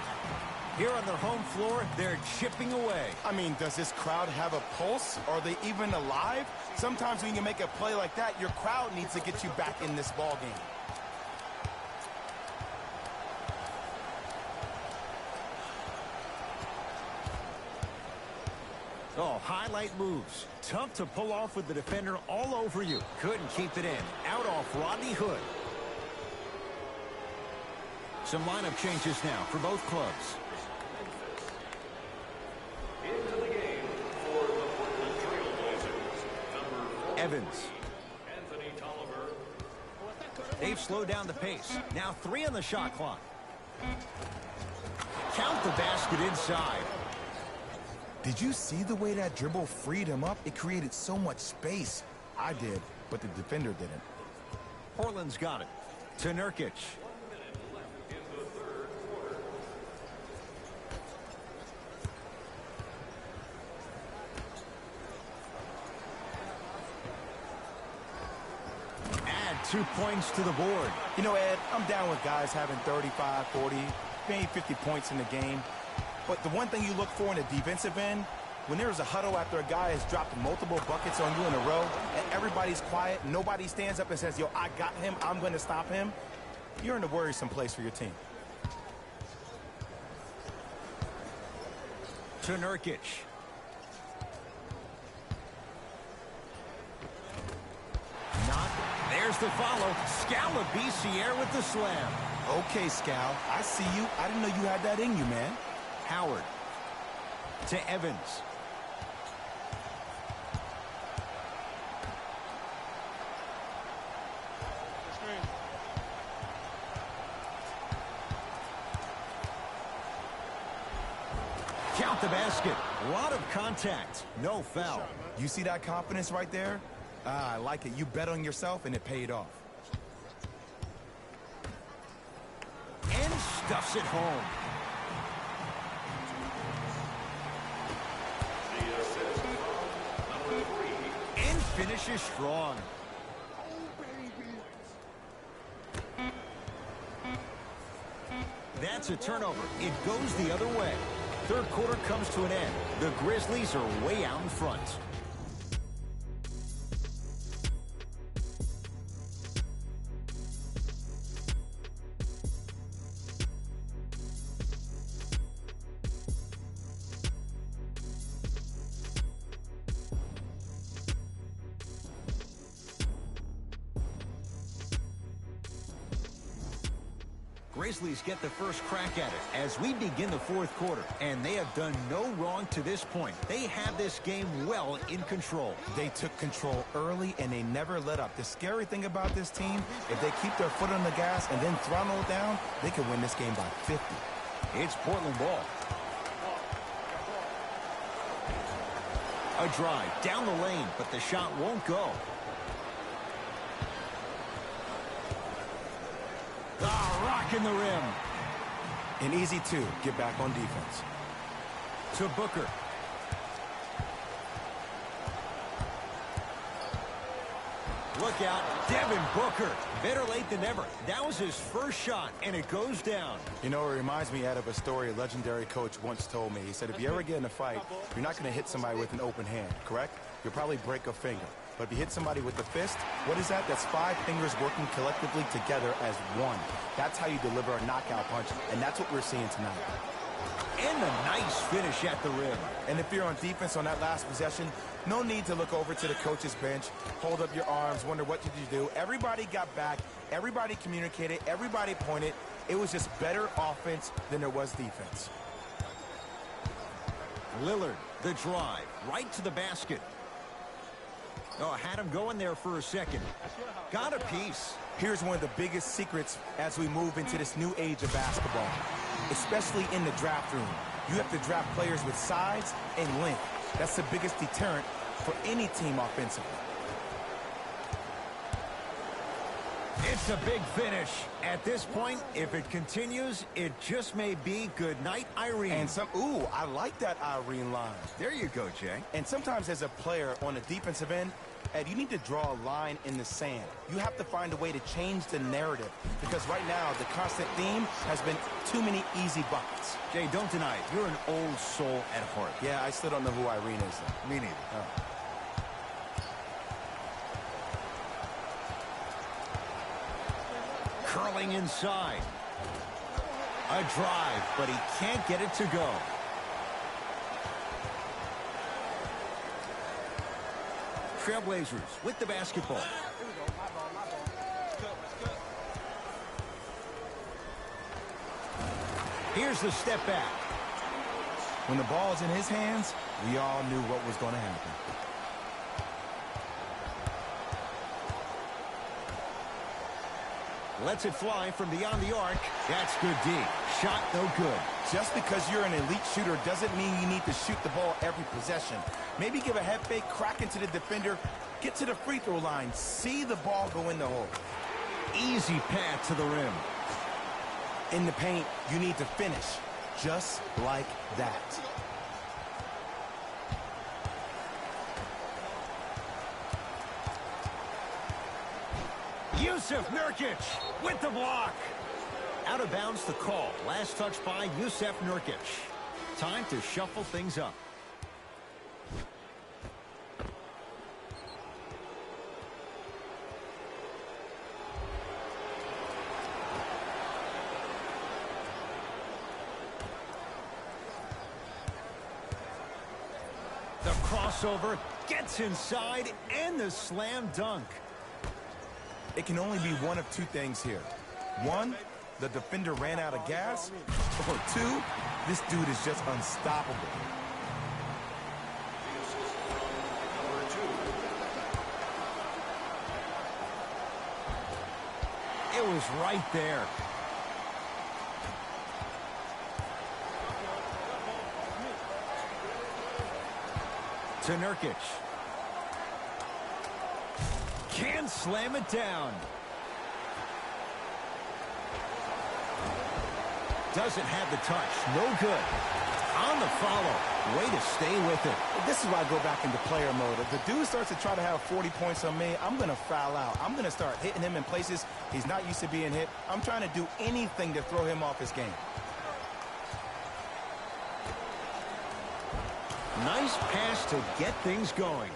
Here on their home floor, they're chipping away. I mean, does this crowd have a pulse? Are they even alive? Sometimes when you make a play like that, your crowd needs to get you back in this ball game. Oh, highlight moves. Tough to pull off with the defender all over you. Couldn't keep it in. Out off Rodney Hood. Some lineup changes now for both clubs. Into the game for the Portland Trailblazers, number 14, Evans. Anthony Tolliver. They've slowed down the pace. Now 3 on the shot clock. Count the basket inside. Did you see the way that dribble freed him up? It created so much space. I did, but the defender didn't. Portland's got it. To Nurkic. Add 2 points to the board. You know, Ed, I'm down with guys having 35, 40, maybe 50 points in the game. But the one thing you look for in the defensive end When there's a huddle after a guy has dropped multiple buckets on you in a row, and everybody's quiet, nobody stands up and says, yo, I got him, I'm going to stop him, you're in a worrisome place for your team. To Nurkic. Not. There's the follow. Scala beats the air with the slam. Okay, Scal, I see you. I didn't know you had that in you, man. Howard. To Evans. Count the basket. A lot of contact. No foul. You see that confidence right there? I like it. You bet on yourself, and it paid off. And stuffs it home. The assist from number 3. And finishes strong. That's a turnover. It goes the other way. Third quarter comes to an end. The Grizzlies are way out in front. Grizzlies get the first crack at it as we begin the fourth quarter, and they have done no wrong to this point. They have this game well in control. They took control early, and they never let up. The scary thing about this team, if they keep their foot on the gas and then throttle it down, they can win this game by 50. It's Portland ball. A drive down the lane, but the shot won't go. Rocking the rim. An easy two. Get back on defense. To Booker. Look out, Devin Booker. Better late than never. That was his first shot, and it goes down. You know, it reminds me of a story a legendary coach once told me. He said, if you ever get in a fight, you're not going to hit somebody with an open hand, correct? You'll probably break a finger. But if you hit somebody with the fist, what is that? That's 5 fingers working collectively together as one. That's how you deliver a knockout punch, and that's what we're seeing tonight. And a nice finish at the rim. And if you're on defense on that last possession, no need to look over to the coach's bench, hold up your arms, wonder what did you do. Everybody got back, everybody communicated, everybody pointed. It was just better offense than there was defense. Lillard, the drive, right to the basket. Oh, had him going there for a second. Got a piece. Here's one of the biggest secrets as we move into this new age of basketball, especially in the draft room. You have to draft players with size and length. That's the biggest deterrent for any team offensively. It's a big finish. At this point, if it continues, it just may be good night, Irene. And ooh, I like that Irene line. There you go, Jay. And sometimes as a player on the defensive end, Ed, you need to draw a line in the sand. You have to find a way to change the narrative because right now the constant theme has been too many easy buckets. Jay, don't deny it. You're an old soul at heart. Yeah, I still don't know who Irene is, though. Me neither. Oh. Curling inside. A drive, but he can't get it to go. Trailblazers with the basketball. Here's the step back. When the ball's in his hands, we all knew what was going to happen. Lets it fly from beyond the arc. That's good D. Shot no good. Just because you're an elite shooter doesn't mean you need to shoot the ball every possession. Maybe give a head fake, crack into the defender, get to the free throw line, see the ball go in the hole. Easy path to the rim. In the paint, you need to finish just like that. Yusuf Nurkic with the block. Out of bounds the call. Last touch by Yusuf Nurkic. Time to shuffle things up. crossover, gets inside, and the slam dunk. It can only be one of two things here. One, the defender ran out of gas. Or two, this dude is just unstoppable. Number 2. It was right there. To Nurkic. Can slam it down. Doesn't have the touch. No good. On the follow. Way to stay with it. This is why I go back into player mode. If the dude starts to try to have 40 points on me, I'm going to foul out. I'm going to start hitting him in places he's not used to being hit. I'm trying to do anything to throw him off his game. Nice pass to get things going.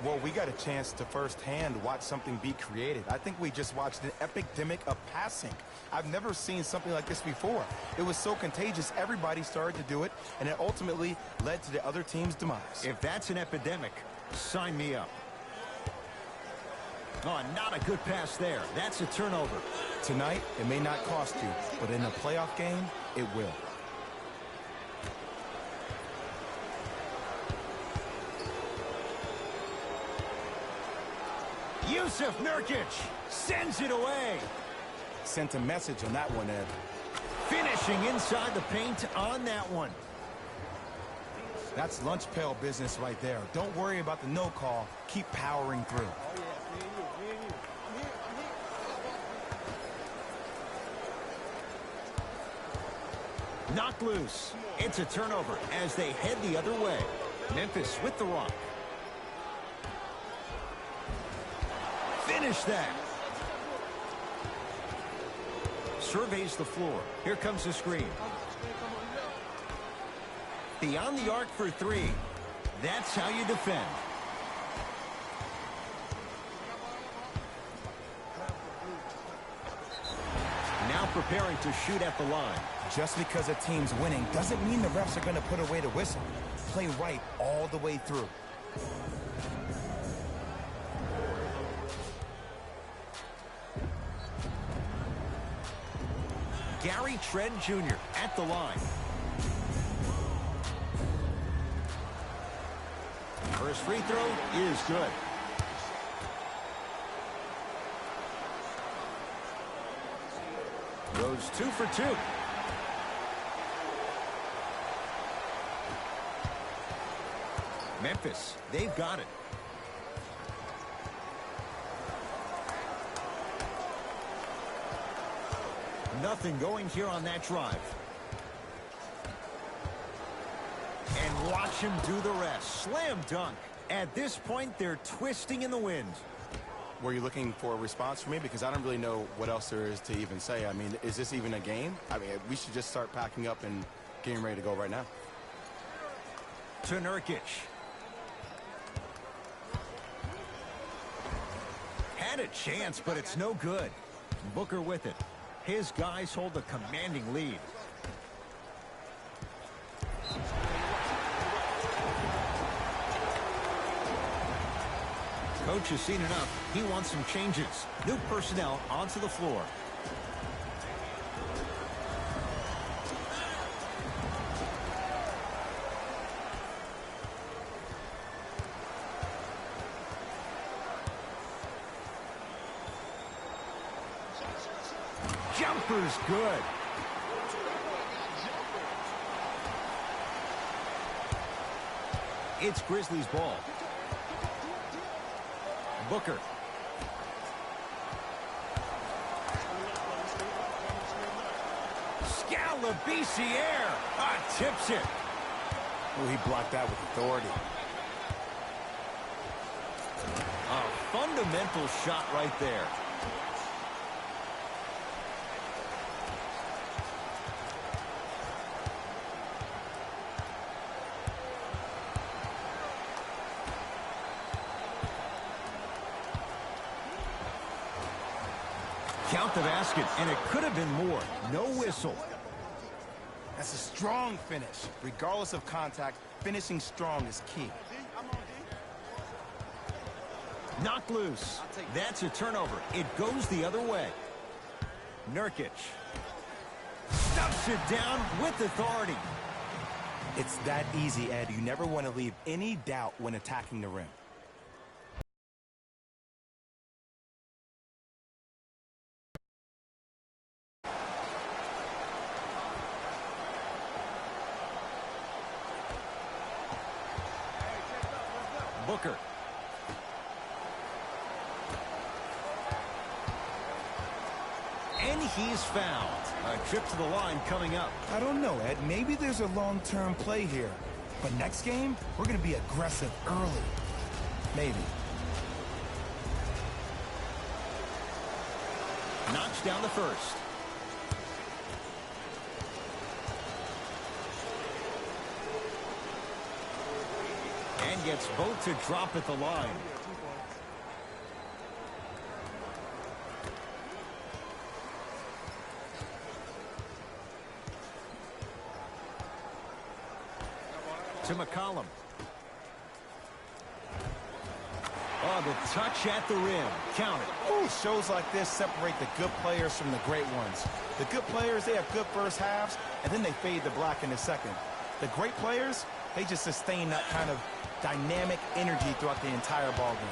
Well, we got a chance to firsthand watch something be created. I think we just watched an epidemic of passing. I've never seen something like this before. It was so contagious, everybody started to do it, and it ultimately led to the other team's demise. If that's an epidemic, sign me up. Oh, not a good pass there. That's a turnover. Tonight, it may not cost you, but in a playoff game, it will. Yusuf Nurkic sends it away. Sent a message on that one, Ed. Finishing inside the paint on that one. That's lunch pail business right there. Don't worry about the no call. Keep powering through. Knocked loose. It's a turnover as they head the other way. Memphis with the rock. Finish that. Surveys the floor. Here comes the screen. Beyond the arc for three. That's how you defend. Now preparing to shoot at the line. Just because a team's winning doesn't mean the refs are going to put away the whistle. Play right all the way through. Gary Trent Jr. at the line. First free throw is good. Goes 2 for 2. Memphis, they've got it. Nothing going here on that drive. And watch him do the rest. Slam dunk. At this point, they're twisting in the wind. Were you looking for a response from me? Because I don't really know what else there is to even say. I mean, is this even a game? I mean, we should just start packing up and getting ready to go right now. To Nurkic. Had a chance, but it's no good. Booker with it. His guys hold a commanding lead. Coach has seen enough. He wants some changes. New personnel onto the floor. Jumper's good. It's Grizzlies ball. Booker. Scalabrine tips it. Oh, he blocked that with authority. A fundamental shot right there. Count the basket, and it could have been more. No whistle. That's a strong finish. Regardless of contact, finishing strong is key. Knocked loose. That's a turnover. It goes the other way. Nurkic stuffs it down with authority. It's that easy, Ed. You never want to leave any doubt when attacking the rim. Booker. And he's fouled. A trip to the line coming up. I don't know, Ed. Maybe there's a long-term play here. But next game, we're going to be aggressive early. Maybe. Knocks down the first. And gets both to drop at the line. To McCollum. Oh, the touch at the rim. Count it. Ooh, shows like this separate the good players from the great ones. The good players, they have good first halves, and then they fade to black in the second. The great players, they just sustain that kind of dynamic energy throughout the entire ball game.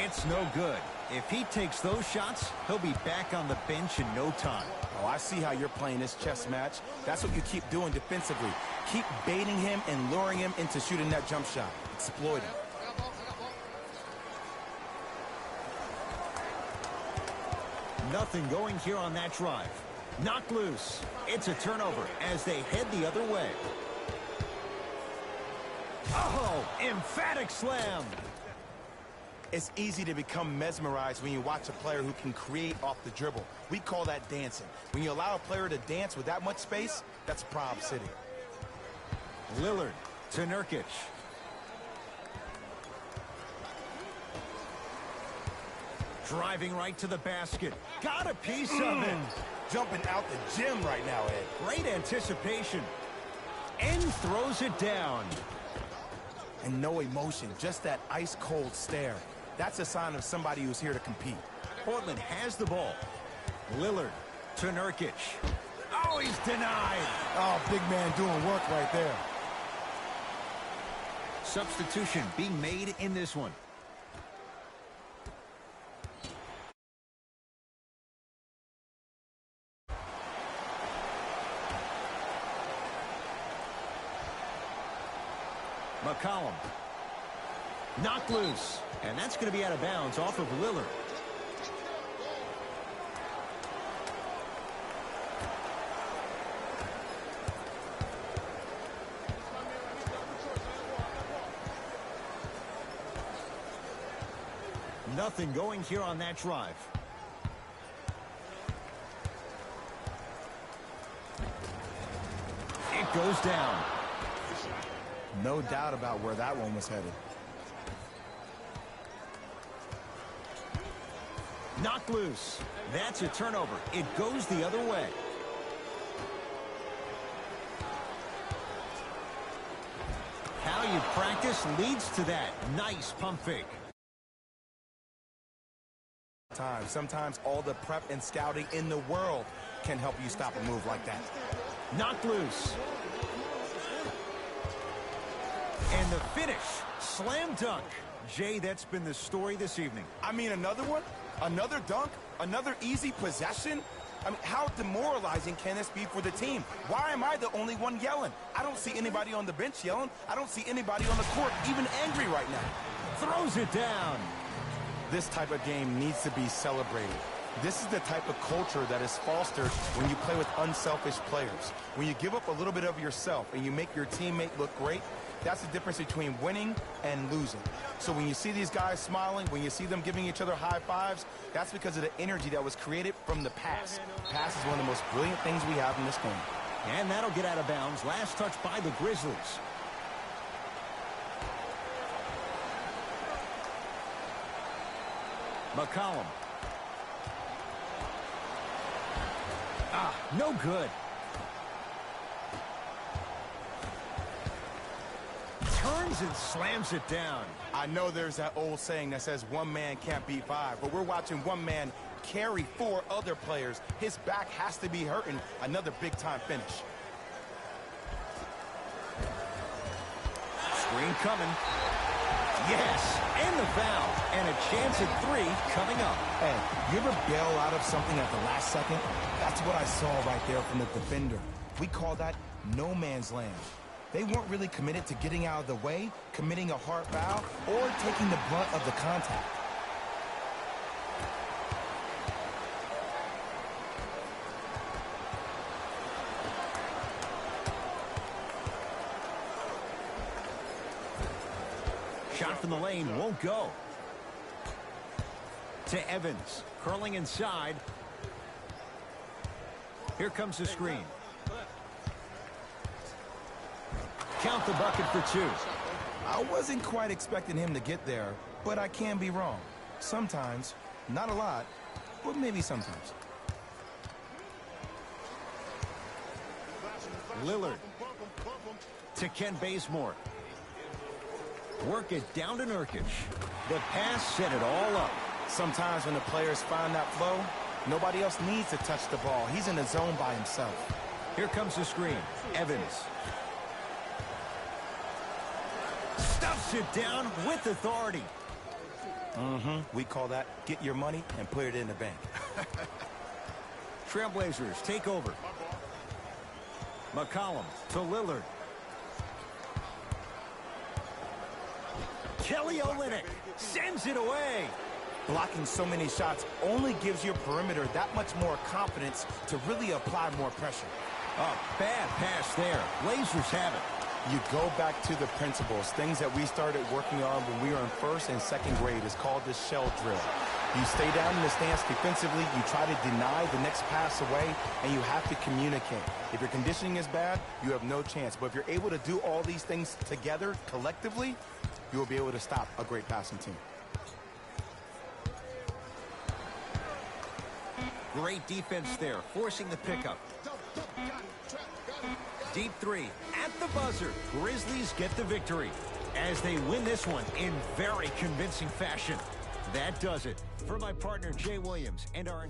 It's no good. If he takes those shots, he'll be back on the bench in no time. Oh, I see how you're playing this chess match. That's what you keep doing defensively. Keep baiting him and luring him into shooting that jump shot. Exploit him. Nothing going here on that drive. Knocked loose. It's a turnover as they head the other way. Oh, emphatic slam. It's easy to become mesmerized when you watch a player who can create off the dribble. We call that dancing. When you allow a player to dance with that much space, that's Prob City. Lillard to Nurkic. Driving right to the basket. Got a piece of it. Jumping out the gym right now, Ed. Great anticipation. And throws it down. And no emotion, just that ice-cold stare. That's a sign of somebody who's here to compete. Portland has the ball. Lillard to Nurkic. Oh, he's denied. Oh, big man doing work right there. Substitution being made in this one. McCollum. Knocked loose. And that's going to be out of bounds off of Lillard. Nothing going here on that drive. It goes down. No doubt about where that one was headed. Knocked loose. That's a turnover. It goes the other way. How you practice leads to that. Nice pump fake. Sometimes all the prep and scouting in the world can help you stop a move like that. Knocked loose. And the finish. Slam dunk. Jay, that's been the story this evening. I mean, another one? Another dunk? Another easy possession? I mean, how demoralizing can this be for the team? Why am I the only one yelling? I don't see anybody on the bench yelling. I don't see anybody on the court even angry right now. Throws it down. This type of game needs to be celebrated. This is the type of culture that is fostered when you play with unselfish players. When you give up a little bit of yourself and you make your teammate look great, that's the difference between winning and losing. So when you see these guys smiling, when you see them giving each other high fives, that's because of the energy that was created from the pass. Pass is one of the most brilliant things we have in this game. And that'll get out of bounds. Last touch by the Grizzlies. McCollum. Ah, no good. Turns and slams it down. I know there's that old saying that says one man can't beat five, but we're watching one man carry four other players. His back has to be hurting. Another big-time finish. Screen coming. Yes, and the foul. And a chance at 3 coming up. Hey, you ever bail out of something at the last second? That's what I saw right there from the defender. We call that no man's land. They weren't really committed to getting out of the way, committing a hard foul, or taking the brunt of the contact. Shot from the lane won't go. To Evans, curling inside. Here comes the screen. Count the bucket for 2. I wasn't quite expecting him to get there, but I can be wrong. Sometimes, not a lot, but maybe sometimes. Lillard to Ken Bazemore. Work it down to Nurkic. The pass set it all up. Sometimes when the players find that flow, nobody else needs to touch the ball. He's in the zone by himself. Here comes the screen. Evans. Stuffs it down with authority. We call that get your money and put it in the bank. Trailblazers take over. McCollum to Lillard. Kelly Olynyk sends it away. Blocking so many shots only gives your perimeter that much more confidence to really apply more pressure. A bad pass there. Blazers have it. You go back to the principles, things that we started working on when we were in first and second grade. Is called the shell drill. You stay down in the stance defensively, you try to deny the next pass away, and you have to communicate. If your conditioning is bad, you have no chance. But if you're able to do all these things together, collectively, you will be able to stop a great passing team. Great defense there, forcing the pickup. Deep 3 at the buzzer. Grizzlies get the victory as they win this one in very convincing fashion. That does it. For my partner, Jay Williams, and our...